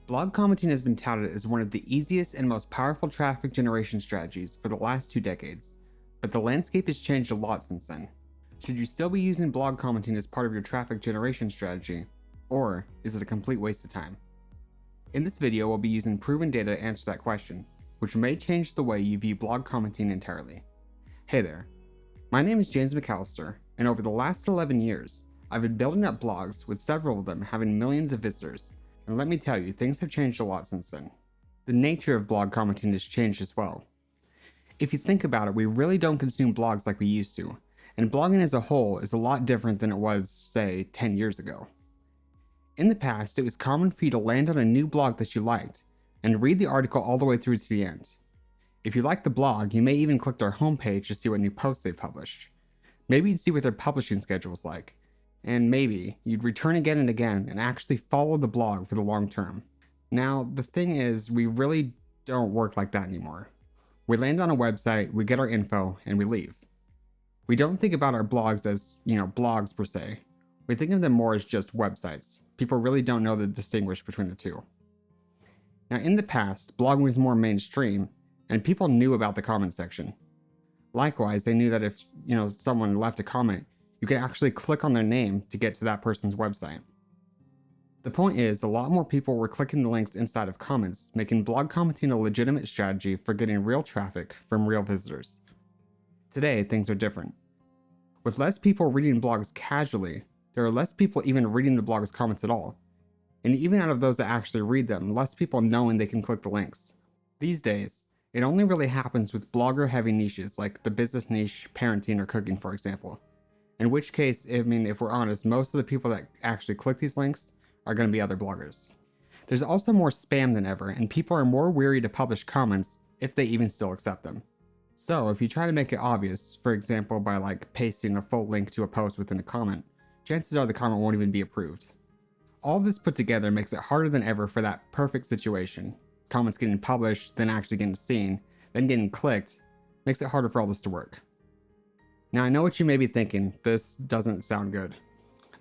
Blog commenting has been touted as one of the easiest and most powerful traffic generation strategies for the last 2 decades, but the landscape has changed a lot since then. Should you still be using blog commenting as part of your traffic generation strategy, or is it a complete waste of time? In this video, we'll be using proven data to answer that question, which may change the way you view blog commenting entirely. Hey there, my name is James McAllister, and over the last 11 years, I've been building up blogs with several of them having millions of visitors. And let me tell you, things have changed a lot since then. The nature of blog commenting has changed as well. If you think about it, we really don't consume blogs like we used to, and blogging as a whole is a lot different than it was, say, 10 years ago. In the past, it was common for you to land on a new blog that you liked, and read the article all the way through to the end. If you like the blog, you may even click their homepage to see what new posts they've published. Maybe you'd see what their publishing schedule is like. And maybe you'd return again and again and actually follow the blog for the long term. Now, the thing is, we really don't work like that anymore. We land on a website, we get our info, and we leave. We don't think about our blogs as, blogs per se. We think of them more as just websites. People really don't know the distinguish between the two. Now, in the past, blogging was more mainstream, and people knew about the comment section. Likewise, they knew that if, someone left a comment, you can actually click on their name to get to that person's website. The point is, a lot more people were clicking the links inside of comments, making blog commenting a legitimate strategy for getting real traffic from real visitors. Today, things are different. With less people reading blogs casually, there are less people even reading the blog's comments at all. And even out of those that actually read them, less people knowing they can click the links. These days, it only really happens with blogger-heavy niches like the business niche, parenting, or cooking, for example. In which case, if we're honest, most of the people that actually click these links are going to be other bloggers. There's also more spam than ever, and people are more weary to publish comments if they even still accept them. So if you try to make it obvious, for example by pasting a full link to a post within a comment, chances are the comment won't even be approved. All of this put together makes it harder than ever for that perfect situation. Comments getting published, then actually getting seen, then getting clicked, makes it harder for all this to work. Now I know what you may be thinking, this doesn't sound good.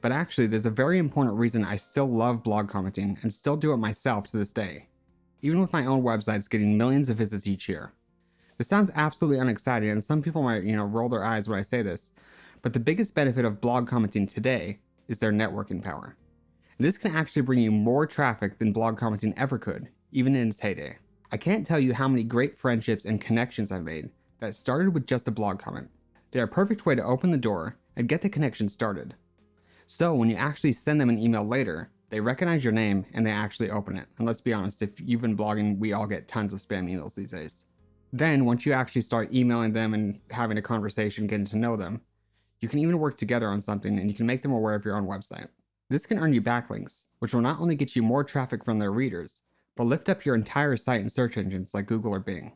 But actually there's a very important reason I still love blog commenting and still do it myself to this day. Even with my own websites getting millions of visits each year. This sounds absolutely unexciting and some people might, roll their eyes when I say this, but the biggest benefit of blog commenting today is their networking power. And this can actually bring you more traffic than blog commenting ever could, even in its heyday. I can't tell you how many great friendships and connections I've made that started with just a blog comment. They're a perfect way to open the door and get the connection started. So when you actually send them an email later, they recognize your name and they actually open it. And let's be honest, if you've been blogging, we all get tons of spam emails these days. Then once you actually start emailing them and having a conversation, getting to know them, you can even work together on something and you can make them aware of your own website. This can earn you backlinks, which will not only get you more traffic from their readers, but lift up your entire site in search engines like Google or Bing.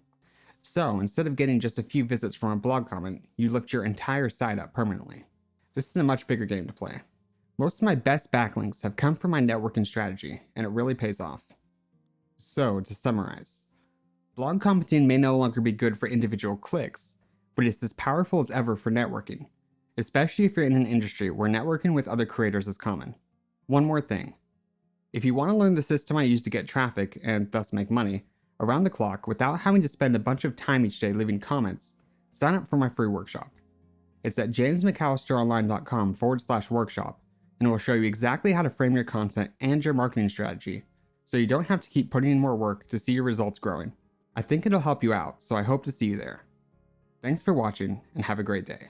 So instead of getting just a few visits from a blog comment, you lift your entire site up permanently. This is a much bigger game to play. Most of my best backlinks have come from my networking strategy, and it really pays off. So to summarize, blog commenting may no longer be good for individual clicks, but it's as powerful as ever for networking, especially if you're in an industry where networking with other creators is common. One more thing. If you want to learn the system I use to get traffic, and thus make money, around the clock without having to spend a bunch of time each day leaving comments, sign up for my free workshop. It's at jamesmcallisteronline.com/workshop, and it will show you exactly how to frame your content and your marketing strategy, so you don't have to keep putting in more work to see your results growing. I think it'll help you out, so I hope to see you there. Thanks for watching, and have a great day.